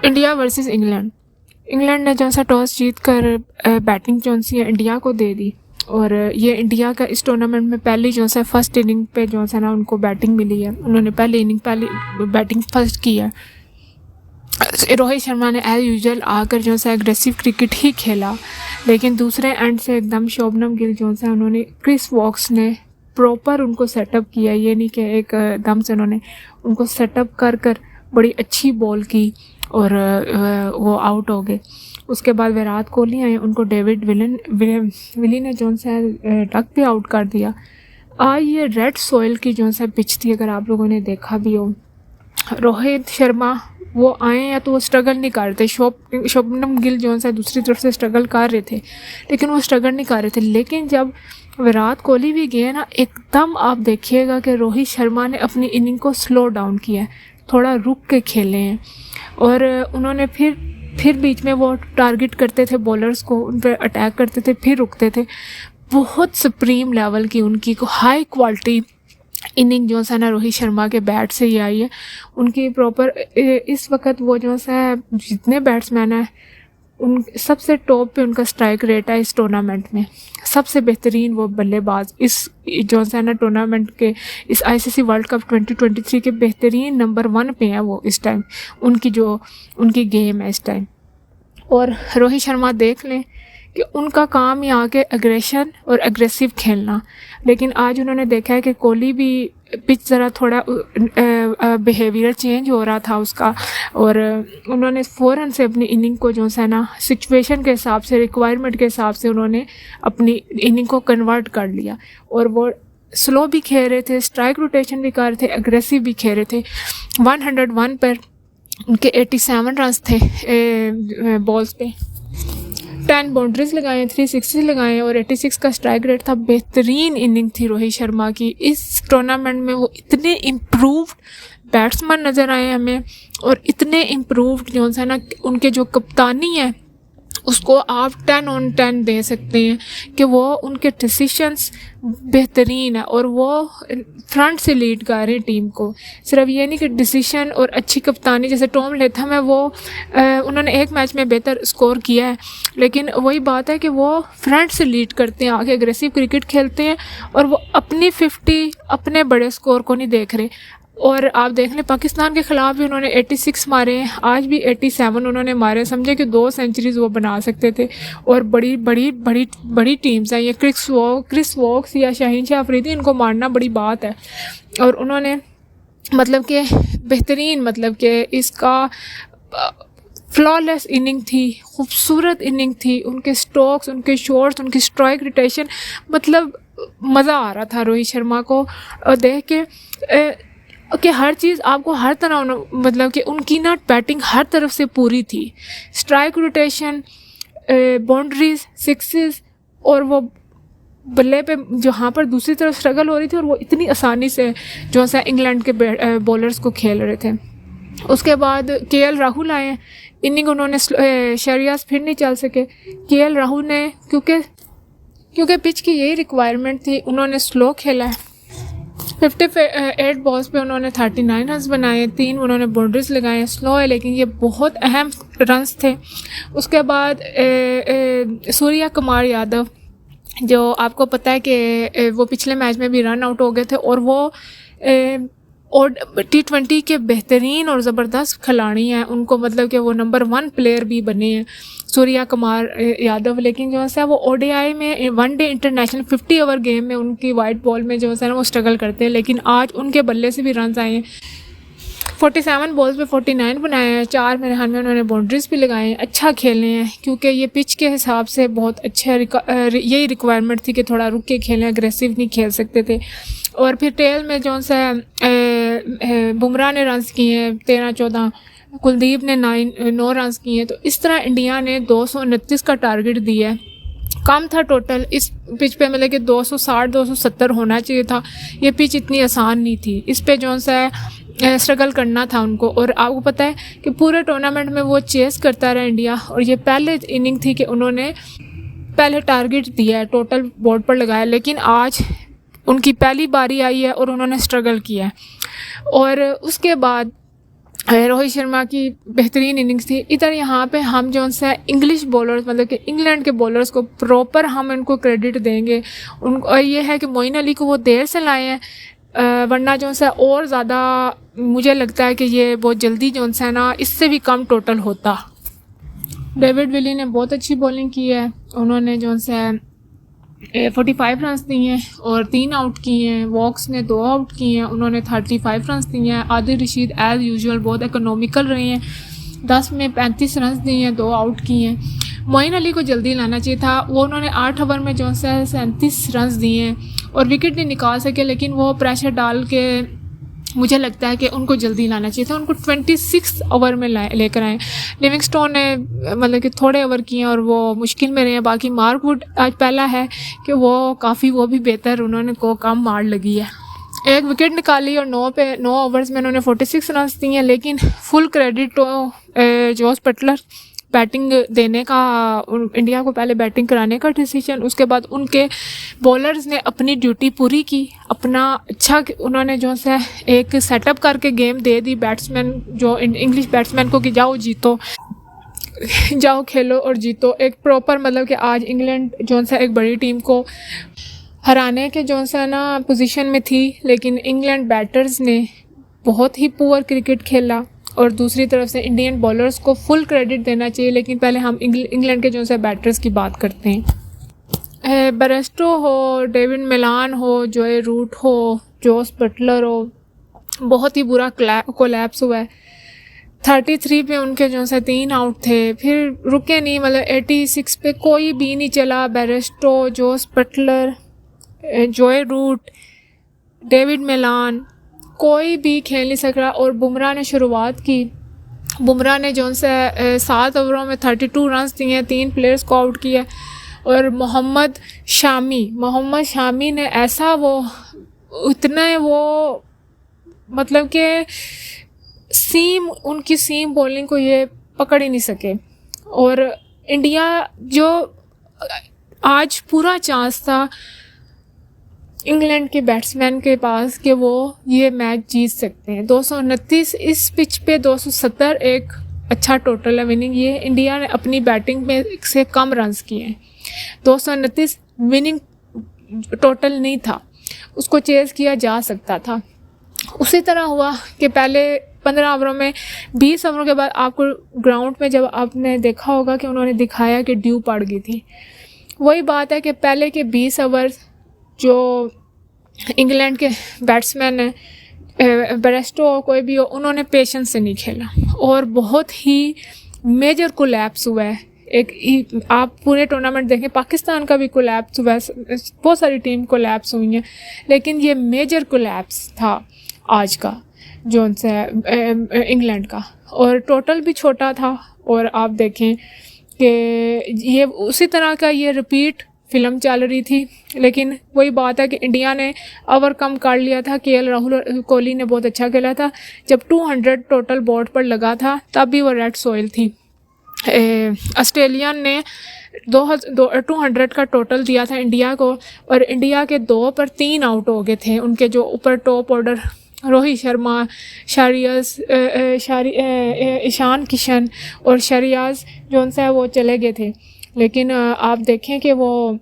India versus England. England ने जो सा टॉस जीत कर बैटिंग जो सी है इंडिया को दे दी, और ये इंडिया का इस टूर्नामेंट में पहली जो सा फर्स्ट इनिंग पे जो सा ना उनको बैटिंग मिली है। उन्होंने पहली बैटिंग फर्स्ट की है। रोहित शर्मा ने एज यूजुअल आकर जो सा एग्रेसिव क्रिकेट ही खेला, लेकिन दूसरे एंड से एकदम शोभनम गिल जो सा उन्होंने क्रिस वॉक्स ने प्रॉपर उनको सेटअप किया। ये नहीं कि एक दम से उन्होंने उनको सेटअप कर बड़ी अच्छी बॉल की और वो आउट हो गए। उसके बाद विराट कोहली आए, उनको डेविड विली ने जो सा टक पे आउट कर दिया। आज ये रेड सॉइल की जो सा पिच थी, अगर आप लोगों ने देखा भी हो। रोहित शर्मा वो आए या तो वो स्ट्रगल नहीं कर रहे थे। शोभनम गिल जो सा दूसरी तरफ से स्ट्रगल कर रहे थे, लेकिन वो स्ट्रगल नहीं कर रहे थे। लेकिन जब विराट कोहली भी गए ना, एकदम आप देखिएगा कि रोहित शर्मा ने अपनी इनिंग को स्लो डाउन किया है, थोड़ा रुक के खेले हैं। और उन्होंने फिर बीच में वो टारगेट करते थे बॉलर्स को, उन पर अटैक करते थे, फिर रुकते थे। बहुत सुप्रीम लेवल की उनकी हाई क्वालिटी इनिंग जो सा ना रोहित शर्मा के बैट से ही आई है। उनकी प्रॉपर इस वक्त वो जो सा जितने बैट्समैन हैं उन सबसे टॉप पे उनका स्ट्राइक रेट है इस टूर्नामेंट में। सबसे बेहतरीन वो बल्लेबाज इस जो सा ना टूर्नामेंट के इस आईसीसी वर्ल्ड कप 2023 के बेहतरीन नंबर 1 पे हैं वो इस टाइम। उनकी गेम है इस टाइम। और रोहित शर्मा देख लें कि उनका काम ही आके एग्रेशन और एग्रेसिव खेलना। लेकिन आज उन्होंने देखा है कि कोहली भी पिच ज़रा थोड़ा बिहेवियर चेंज हो रहा था उसका, और उन्होंने फ़ौरन से अपनी इनिंग को जो है ना सिचुएशन के हिसाब से, रिक्वायरमेंट के हिसाब से उन्होंने अपनी इनिंग को कन्वर्ट कर लिया। और वो स्लो भी खेल रहे थे, स्ट्राइक रोटेशन भी कर रहे थे, एग्रेसिव भी खेल रहे थे। 101 पर उनके 87 रन थे बॉल्स पे, 10 बाउंड्रीज लगाए, 360 लगाए और 86 का स्ट्राइक रेट था। बेहतरीन इनिंग थी रोहित शर्मा की। इस टूर्नामेंट में वो इतने इम्प्रूव्ड बैट्समैन नज़र आए हमें, और इतने इम्प्रूव्ड जो है ना उनके जो कप्तानी है उसको आप 10 on 10 दे सकते हैं कि वो उनके डिसीशंस बेहतरीन है, और वो फ्रंट से लीड कर रहे हैं टीम को। सिर्फ ये नहीं कि डिसीशन और अच्छी कप्तानी, जैसे टॉम लेथम है वो उन्होंने एक मैच में बेहतर स्कोर किया है, लेकिन वही बात है कि वो फ्रंट से लीड करते हैं, आगे एग्रेसिव क्रिकेट खेलते हैं, और वो अपनी 50 अपने बड़े स्कोर को नहीं देख रहे। और आप देख लें पाकिस्तान के ख़िलाफ़ भी उन्होंने 86 मारे हैं, आज भी 87 उन्होंने मारे। समझे कि 2 सेंचुरीज़ वो बना सकते थे। और बड़ी बड़ी बड़ी बड़ी टीम्स हैं ये, क्रिस वॉक्स या शाहीन शाह अफरीदी, इनको मारना बड़ी बात है। और उन्होंने मतलब कि बेहतरीन, मतलब कि इसका फ्लॉलेस इनिंग थी, खूबसूरत इनिंग थी। उनके स्ट्रोक्स, उनके शॉट्स, उनकी स्ट्राइक रोटेशन, मतलब मज़ा आ रहा था रोहित शर्मा को देख के कि हर चीज़ आपको हर तरह, मतलब कि उनकी ना बैटिंग हर तरफ से पूरी थी। स्ट्राइक रोटेशन, बाउंड्रीज, सिक्सेस, और वो बल्ले पे जहाँ पर दूसरी तरफ स्ट्रगल हो रही थी, और वो इतनी आसानी से जो सा इंग्लैंड के बॉलर्स को खेल रहे थे। उसके बाद केएल राहुल आए, इनिंग उन्होंने शरियास फिर नहीं चल सके। केएल राहुल ने क्योंकि पिच की यही रिक्वायरमेंट थी, उन्होंने स्लो खेला है। 58 बॉल्स पे उन्होंने 39 रन्स बनाए, 3 उन्होंने बाउंड्रीज लगाए। स्लो है लेकिन ये बहुत अहम रन्स थे। उसके बाद सूर्या कुमार यादव, जो आपको पता है कि वो पिछले मैच में भी रन आउट हो गए थे, और वो T20 के बेहतरीन और ज़बरदस्त खिलाड़ी हैं। उनको मतलब कि वो नंबर 1 प्लेयर भी बने हैं सूर्या कुमार यादव। लेकिन जो है वो ODI में, वनडे इंटरनेशनल 50 ओवर गेम में उनकी वाइट बॉल में जो है ना वो स्ट्रगल करते हैं, लेकिन आज उनके बल्ले से भी रन आए हैं। 47 बॉल्स पे 49 बनाए हैं, 4 मेरे हाथ में उन्होंने बाउंड्रीज भी लगाए हैं। अच्छा खेले हैं, क्योंकि ये पिच के हिसाब से बहुत अच्छा यही रिक्वायरमेंट थी कि थोड़ा रुक के खेलें, अग्रेसिव नहीं खेल सकते थे। और फिर टेल में जो सा बुमराह ने रन्स किए हैं 13-14, कुलदीप ने 9 रन्स किए हैं। तो इस तरह इंडिया ने 229 का टारगेट दिया है। कम था टोटल इस पिच पे, मतलब कि 260-270 होना चाहिए था। ये पिच इतनी आसान नहीं थी, इस पे जो सा स्ट्रगल करना था उनको। और आपको पता है कि पूरे टूर्नामेंट में वो चेस करता रहा इंडिया, और ये पहले इनिंग थी कि उन्होंने पहले टारगेट दिया है, टोटल बोर्ड पर लगाया। लेकिन आज उनकी पहली बारी आई है और उन्होंने स्ट्रगल किया है। और उसके बाद रोहित शर्मा की बेहतरीन इनिंग्स थी। इधर यहाँ पे हम जो सा इंग्लिश बॉलर्स मतलब कि इंग्लैंड के बॉलर्स को प्रॉपर हम इनको क्रेडिट देंगे उनको। और ये है कि मोइन अली को वो देर से लाए हैं, वरना जो सा और ज़्यादा मुझे लगता है कि ये बहुत जल्दी जो सा ना इससे भी कम टोटल होता। डेविड विली ने बहुत अच्छी बॉलिंग की है, उन्होंने जो सा 45 रन दिए हैं और 3 आउट किए हैं। वॉक्स ने 2 आउट किए हैं, उन्होंने 35 रन दिए हैं। आदिल रशीद एज़ यूजुअल बहुत इकोनॉमिकल रहे हैं, 10 में 35 रन दिए हैं, 2 आउट किए हैं। मोइन अली को जल्दी लाना चाहिए था, वो उन्होंने 8 ओवर में जो है 37 रन दिए हैं और विकेट नहीं निकाल सके, लेकिन वो प्रेशर डाल के मुझे लगता है कि उनको जल्दी लाना चाहिए था। उनको 26 ओवर में लेकर आए। लिविंगस्टोन ने मतलब कि थोड़े ओवर किए और वो मुश्किल में रहे हैं। बाकी मार्क वुड आज पहला है कि वो काफ़ी वो भी बेहतर, उन्होंने को कम मार लगी है, 1 विकेट निकाली और 9 ओवर्स में उन्होंने 46 रन दिए हैं। लेकिन फुल क्रेडिट तो जोस बटलर बैटिंग देने का, इंडिया को पहले बैटिंग कराने का डिसीजन, उसके बाद उनके बॉलर्स ने अपनी ड्यूटी पूरी की, अपना अच्छा उन्होंने जो है एक सेटअप करके गेम दे दी बैट्समैन जो इंग्लिश बैट्समैन को कि जाओ जीतो, जाओ खेलो और जीतो। एक प्रॉपर मतलब कि आज इंग्लैंड जो है एक बड़ी टीम को हराने के जो है ना पोजीशन में थी, लेकिन इंग्लैंड बैटर्स ने बहुत ही पुअर क्रिकेट खेला। और दूसरी तरफ से इंडियन बॉलर्स को फुल क्रेडिट देना चाहिए, लेकिन पहले हम इंग्लैंड के जो है बैटर्स की बात करते हैं। बेरेस्टो हो, डेविड मिलान हो, जोए रूट हो, जोस बटलर हो, बहुत ही बुरा कोलैप्स हुआ है। 33 पे उनके जो है 3 आउट थे, फिर रुके नहीं, मतलब 86 पे कोई भी नहीं चला। बेरेस्टो, जोस बटलर, जोए रूट, डेविड मिलान, कोई भी खेल नहीं सक रहा। और बुमराह ने शुरुआत की, बुमराह ने जो है 7 ओवरों में 32 रन दिए, 3 प्लेयर्स को आउट किया। और मोहम्मद शामी ने ऐसा वो उतना वो मतलब कि उनकी सीम बॉलिंग को ये पकड़ ही नहीं सके। और इंडिया जो आज पूरा चांस था इंग्लैंड के बैट्समैन के पास कि वो ये मैच जीत सकते हैं। 229 इस पिच पे 270 एक अच्छा टोटल है विनिंग। ये इंडिया ने अपनी बैटिंग में से कम रन्स किए हैं। 229 विनिंग टोटल नहीं था, उसको चेज़ किया जा सकता था। उसी तरह हुआ कि पहले 15 ओवरों में 20 ओवरों के बाद आपको ग्राउंड में जब आपने देखा होगा कि उन्होंने दिखाया कि ड्यू पड़ गई थी। वही बात है कि पहले के 20 ओवर जो इंग्लैंड के बैट्समैन हैं, बेरेस्टो हो कोई भी हो, उन्होंने पेशेंस से नहीं खेला और बहुत ही मेजर कोलैप्स हुआ है। आप पूरे टूर्नामेंट देखें, पाकिस्तान का भी कोलैप्स हुआ है, बहुत सारी टीम कोलैप्स हुई हैं, लेकिन ये मेजर कोलैप्स था आज का जो है इंग्लैंड का। और टोटल भी छोटा था। और आप देखें कि ये उसी तरह का ये रिपीट फिल्म चल रही थी, लेकिन वही बात है कि इंडिया ने ओवरकम कर लिया था। केएल राहुल कोहली ने बहुत अच्छा खेला था। जब 200 टोटल बोर्ड पर लगा था तब भी वो रेड सॉइल थी। ऑस्ट्रेलियन ने 200 का टोटल दिया था इंडिया को, और इंडिया के 2 पर 3 आउट हो गए थे। उनके जो ऊपर टॉप ऑर्डर रोहित शर्मा, ईशान किशन और शरियाज जो है वो चले गए थे। लेकिन आप देखें कि वो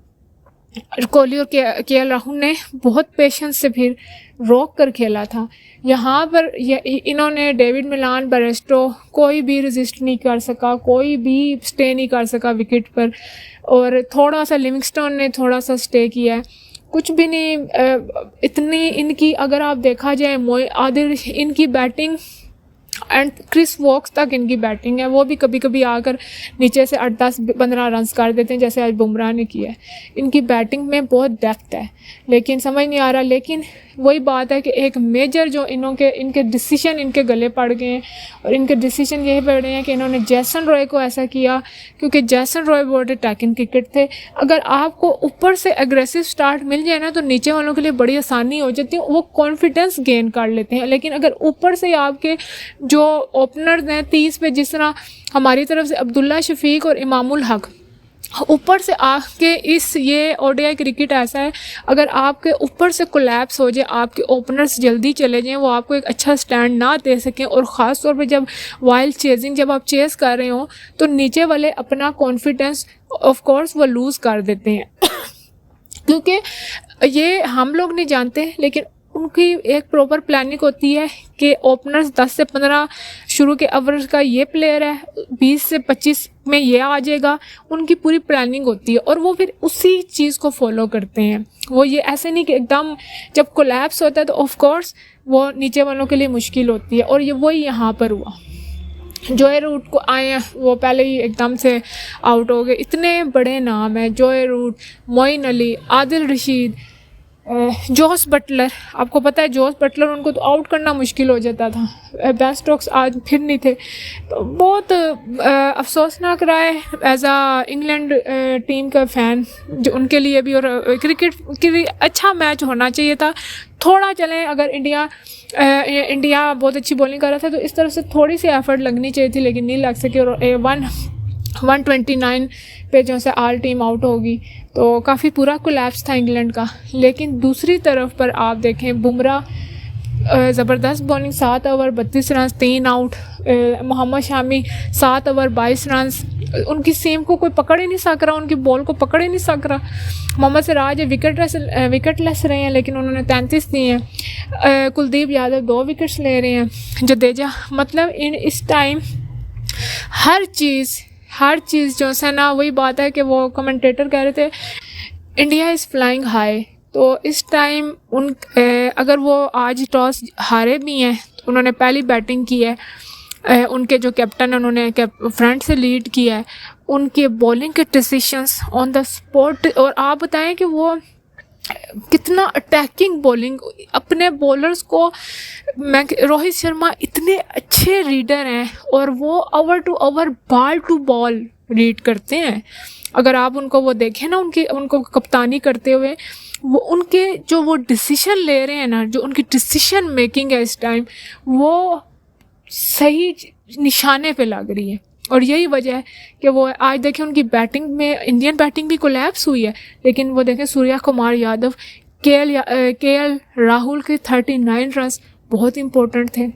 कोहली और केएल राहुल ने बहुत पेशेंस से फिर रोक कर खेला था। यहाँ पर इन्होंने डेविड मिलान, बेरेस्टो कोई भी रेजिस्ट नहीं कर सका, कोई भी स्टे नहीं कर सका विकेट पर। और थोड़ा सा लिविंगस्टोन ने थोड़ा सा स्टे किया है, कुछ भी नहीं। इतनी इनकी अगर आप देखा जाए आदिल इनकी बैटिंग एंड क्रिस वॉक्स तक इनकी बैटिंग है, वो भी कभी कभी आकर नीचे से 8, 10, 15 रन कर देते हैं जैसे आज बुमराह ने किया है। इनकी बैटिंग में बहुत डेप्थ है, लेकिन समझ नहीं आ रहा। लेकिन वही बात है कि एक मेजर जो इनके डिसीजन इनके गले पड़ गए हैं, और इनके डिसीजन यही पड़ रहे हैं कि इन्होंने जैसन रॉय को ऐसा किया, क्योंकि जैसन रॉय बहुत अटैकिंग क्रिकेट थे। अगर आपको ऊपर से एग्रेसिव स्टार्ट मिल जाए ना तो नीचे वालों के लिए बड़ी आसानी हो जाती है, वो कॉन्फिडेंस गेन कर लेते हैं। लेकिन अगर ऊपर से आपके जो ओपनर्स हैं 30 पे, जिस तरह हमारी तरफ से अब्दुल्ला शफीक और इमामुल हक, ऊपर से आके इस ये ओडीआई क्रिकेट ऐसा है, अगर आपके ऊपर से कोलैप्स हो जाए, आपके ओपनर्स जल्दी चले जाएं, वो आपको एक अच्छा स्टैंड ना दे सकें, और ख़ास तौर पे जब वाइल्ड चेजिंग, जब आप चेस कर रहे हो तो नीचे वाले अपना कॉन्फिडेंस ऑफ कोर्स वो लूज़ कर देते हैं क्योंकि ये हम लोग नहीं जानते, लेकिन उनकी एक प्रॉपर प्लानिंग होती है कि ओपनर्स 10 से 15 शुरू के ओवर्स का ये प्लेयर है, 20 से 25 में ये आ जाएगा, उनकी पूरी प्लानिंग होती है और वो फिर उसी चीज़ को फॉलो करते हैं। वो ये ऐसे नहीं कि एकदम जब कोलैप्स होता है तो ऑफ कोर्स वो नीचे वालों के लिए मुश्किल होती है, और ये वही यहाँ पर हुआ। जॉय रूट को आए हैं, वो पहले ही एकदम से आउट हो गए। इतने बड़े नाम हैं, Joe Root, Moeen Ali, Adil Rashid, Jos Buttler. आपको पता है जॉस बटलर, उनको तो आउट करना मुश्किल हो जाता था। बेन स्टोक्स आज फिर नहीं थे, तो बहुत अफसोसनाक रहा है एज आ इंग्लैंड टीम का फ़ैन जो उनके लिए भी, और क्रिकेट के लिए अच्छा मैच होना चाहिए था। थोड़ा चलें, अगर इंडिया बहुत अच्छी बॉलिंग कर रहा था तो इस तरफ से थोड़ी सी एफर्ट लगनी चाहिए थी, लेकिन नहीं लग सकी, और 129 पे जो से आल टीम आउट होगी, तो काफ़ी पूरा कोलैप्स था इंग्लैंड का। लेकिन दूसरी तरफ पर आप देखें, बुमराह ज़बरदस्त bowling, 7 over 32 run, 3 out. Mohammed Shami 7 over 22 run, उनकी सेम को कोई पकड़ ही नहीं सक रहा, उनकी बॉल को पकड़ ही नहीं सक रहा। मोहम्मद सिराज विकेटलेस रहे हैं, लेकिन उन्होंने 33 दिए हैं। कुलदीप यादव 2 विकेट्स ले रहे हैं। जडेजा, मतलब इस टाइम हर चीज़ जो है ना, वही बात है कि वो कमेंटेटर कह रहे थे इंडिया इज़ फ्लाइंग हाई। तो इस टाइम अगर वो आज टॉस हारे भी हैं तो उन्होंने पहली बैटिंग की है। उनके जो कैप्टन है उन्होंने फ्रंट से लीड किया है। उनके बॉलिंग के डिसीशंस ऑन द स्पॉट, और आप बताएं कि वो कितना अटैकिंग बॉलिंग, अपने बॉलर्स को रोहित शर्मा इतने अच्छे रीडर हैं और वो over to over, ball to ball read करते हैं। अगर आप उनको वो देखें ना, उनको कप्तानी करते हुए, वो उनके जो वो डिसीजन ले रहे हैं ना, जो उनकी डिसीजन मेकिंग है इस टाइम, वो सही निशाने पे लग रही है। और यही वजह है कि वो आज देखें उनकी बैटिंग में, इंडियन बैटिंग भी कोलैप्स हुई है, लेकिन वो देखें सूर्या कुमार यादव, के एल राहुल के 39 रन बहुत इंपॉर्टेंट थे।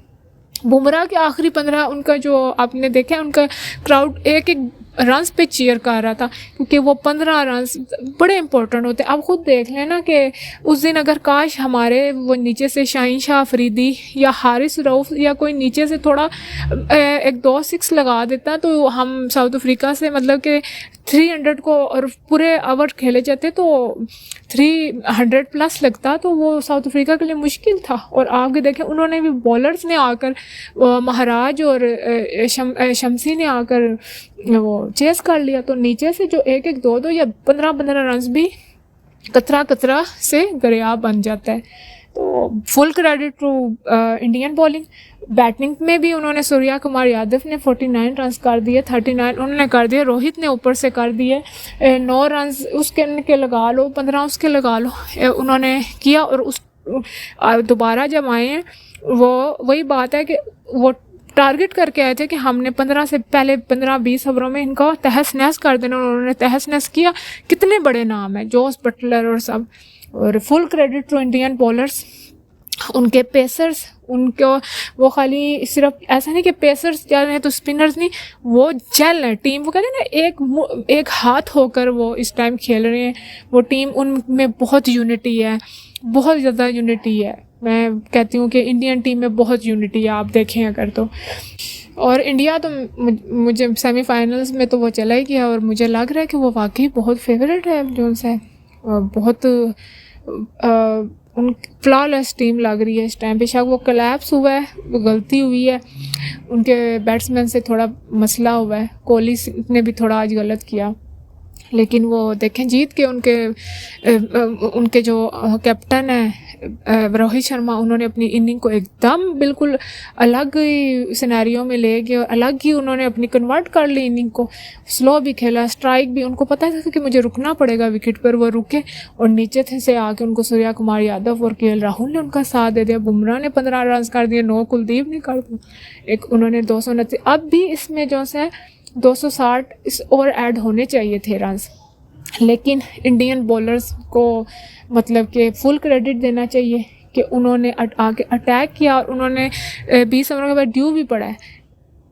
बुमराह के आखिरी 15, उनका जो आपने देखा, उनका क्राउड एक एक रन्स पे चीयर कर रहा था, क्योंकि वो 15 रन्स बड़े इंपॉर्टेंट होते हैं। आप खुद देख लेना कि उस दिन अगर काश हमारे वो नीचे से शाहीन शाह अफरीदी या हारिस रऊफ या कोई नीचे से थोड़ा 1-2 6 लगा देता, तो हम साउथ अफ्रीका से मतलब कि 300 को, और पूरे ओवर खेले जाते तो 300 प्लस लगता, तो वो साउथ अफ्रीका के लिए मुश्किल था। और आगे देखें, उन्होंने भी बॉलर्स ने आकर, महाराज और शमसी ने आकर वो चेस कर लिया, तो नीचे से जो 1-1, 2-2 या 15-15 रन भी कतरा से दरिया बन जाता है। तो full credit to Indian bowling. Batting में भी उन्होंने, सूर्या कुमार यादव ने 49 रन कर दिए, 39 उन्होंने कर दिए, रोहित ने ऊपर से कर दिए, 9 रन उसके लगा लो, 15 उसके लगा लो, उन्होंने किया। और उस दोबारा जब आए हैं, वो वही बात है कि वो टारगेट करके आए थे कि हमने 15 से पहले 15-20 ओवरों में इनका तहस नहस कर देना, उन्होंने तहस नहस किया। कितने बड़े नाम हैं, जॉस बटलर और सब। और full credit to Indian bowlers, उनके पेसर्स, उनको वो खाली सिर्फ ऐसा नहीं कि पेसर्स जल हैं तो स्पिनर्स नहीं, वो जल है टीम। वो कहते हैं ना, एक हाथ होकर वो इस टाइम खेल रहे हैं। वो टीम, उनमें बहुत यूनिटी है, बहुत ज़्यादा यूनिटी है। मैं कहती हूँ कि इंडियन टीम में बहुत यूनिटी है, आप देखें अगर तो। और इंडिया तो मुझे सेमीफाइनल्स में तो वो चला ही गया, और मुझे लग रहा है कि वो वाकई बहुत फेवरेट है जो उनसे, बहुत उन फ्लॉलेस टीम लग रही है इस टाइम। बेशक वो कोलैप्स हुआ है, वो गलती हुई है, उनके बैट्समैन से थोड़ा मसला हुआ है, कोहली ने भी थोड़ा आज गलत किया, लेकिन वो देखें जीत के उनके जो कैप्टन है रोहित शर्मा, उन्होंने अपनी इनिंग को एकदम बिल्कुल अलग ही सिनेरियो में ले गए, और अलग ही उन्होंने अपनी कन्वर्ट कर ली इनिंग को। स्लो भी खेला, स्ट्राइक भी, उनको पता था कि मुझे रुकना पड़ेगा विकेट पर, वो रुके, और नीचे थे से आके उनको सूर्या कुमार यादव और के एल राहुल ने उनका साथ दे दिया। बुमराह ने 15 रन कर दिए, 9 कुलदीप ने कर दिया, एक उन्होंने 229। अब भी इसमें जो है 260 और ऐड होने चाहिए थे रन्स, लेकिन इंडियन बॉलर्स को मतलब कि फुल क्रेडिट देना चाहिए कि उन्होंने आगे अटैक किया और उन्होंने 20 ओवर के बाद ड्यू भी पड़ा है।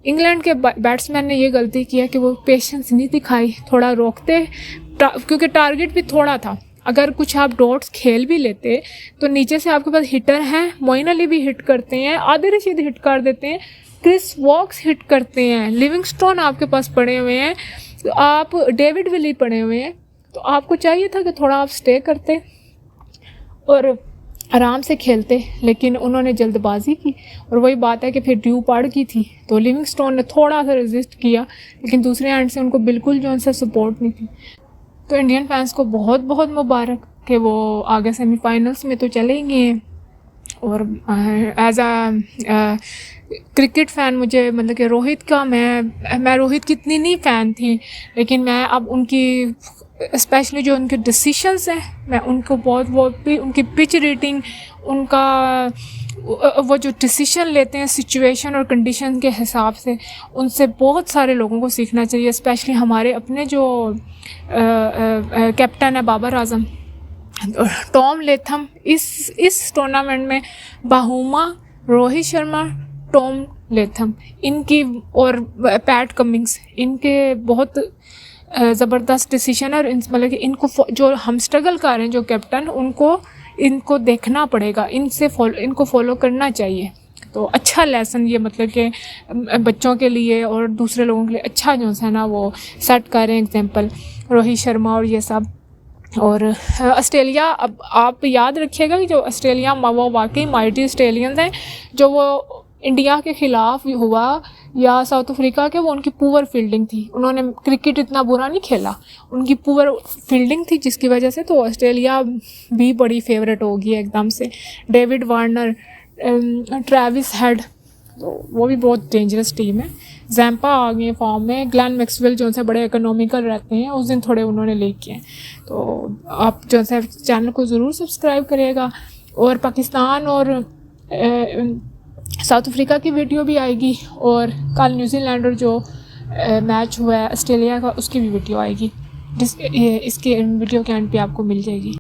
इंग्लैंड के बैट्समैन ने ये गलती किया कि वो पेशेंस नहीं दिखाई, थोड़ा रोकते, क्योंकि टारगेट भी थोड़ा था। अगर कुछ आप डॉट्स खेल भी लेते तो नीचे से आपके पास हिटर हैं, मोइन अली भी हिट करते हैं, आदिल रशीद हिट कर देते हैं, क्रिस वॉक्स हिट करते हैं, लिविंगस्टोन आपके पास पड़े हुए हैं, तो आप डेविड विली पड़े हुए हैं, तो आपको चाहिए था कि थोड़ा आप स्टे करते और आराम से खेलते, लेकिन उन्होंने जल्दबाजी की और वही बात है कि फिर ड्यू पड़ गई थी। तो लिविंगस्टोन ने थोड़ा सा रेजिस्ट किया, लेकिन दूसरे एंड से उनको बिल्कुल जो उनसे सपोर्ट नहीं थी। तो इंडियन फैंस को बहुत बहुत मुबारक कि वो आगे सेमीफाइनल्स में तो चले गए हैं। और एज आ क्रिकेट फ़ैन मुझे मतलब कि रोहित का मैं रोहित की इतनी नहीं फ़ैन थी, लेकिन मैं अब उनकी स्पेशली जो उनके डिसीशंस हैं मैं उनको बहुत भी उनकी पिच रेटिंग, उनका वो जो डिसीशन लेते हैं सिचुएशन और कंडीशन के हिसाब से, उनसे बहुत सारे लोगों को सीखना चाहिए। स्पेशली हमारे अपने जो कैप्टन है बाबर आजम, टॉम लेथम, इस टूर्नामेंट में बाहुमा, रोहित शर्मा, टॉम लेथम, इनकी और पैट कमिंग्स, इनके बहुत ज़बरदस्त डिसीजन है। और मतलब कि इनको जो हम स्ट्रगल कर रहे हैं जो कैप्टन, इनको देखना पड़ेगा, इनको फॉलो करना चाहिए। तो अच्छा लेसन ये मतलब कि बच्चों के लिए और दूसरे लोगों के लिए अच्छा जो है ना वो सेट कर रहे हैं एग्जांपल, रोहित शर्मा और ये सब। और ऑस्ट्रेलिया, अब आप याद रखिएगा कि जो ऑस्ट्रेलिया वो वाकई माइटी ऑस्ट्रेलियंस हैं, जो वो इंडिया के ख़िलाफ़ हुआ या साउथ अफ्रीका के, वो उनकी पुअर फील्डिंग थी। उन्होंने क्रिकेट इतना बुरा नहीं खेला, उनकी पुअर फील्डिंग थी जिसकी वजह से तो ऑस्ट्रेलिया भी बड़ी फेवरेट होगी एकदम से। डेविड वार्नर, ट्रेविस हेड, तो वो भी बहुत डेंजरस टीम है। जैम्पा आ गए फॉर्म में, ग्लेन मैक्सवेल जो से बड़े इकोनॉमिकल रहते हैं, उस दिन थोड़े उन्होंने ले किए। तो आप जो है चैनल को ज़रूर सब्सक्राइब करिएगा। और पाकिस्तान और साउथ अफ्रीका की वीडियो भी आएगी, और कल न्यूजीलैंड और जो मैच हुआ है ऑस्ट्रेलिया का, उसकी भी वीडियो आएगी, इसके वीडियो के एंड पे आपको मिल जाएगी।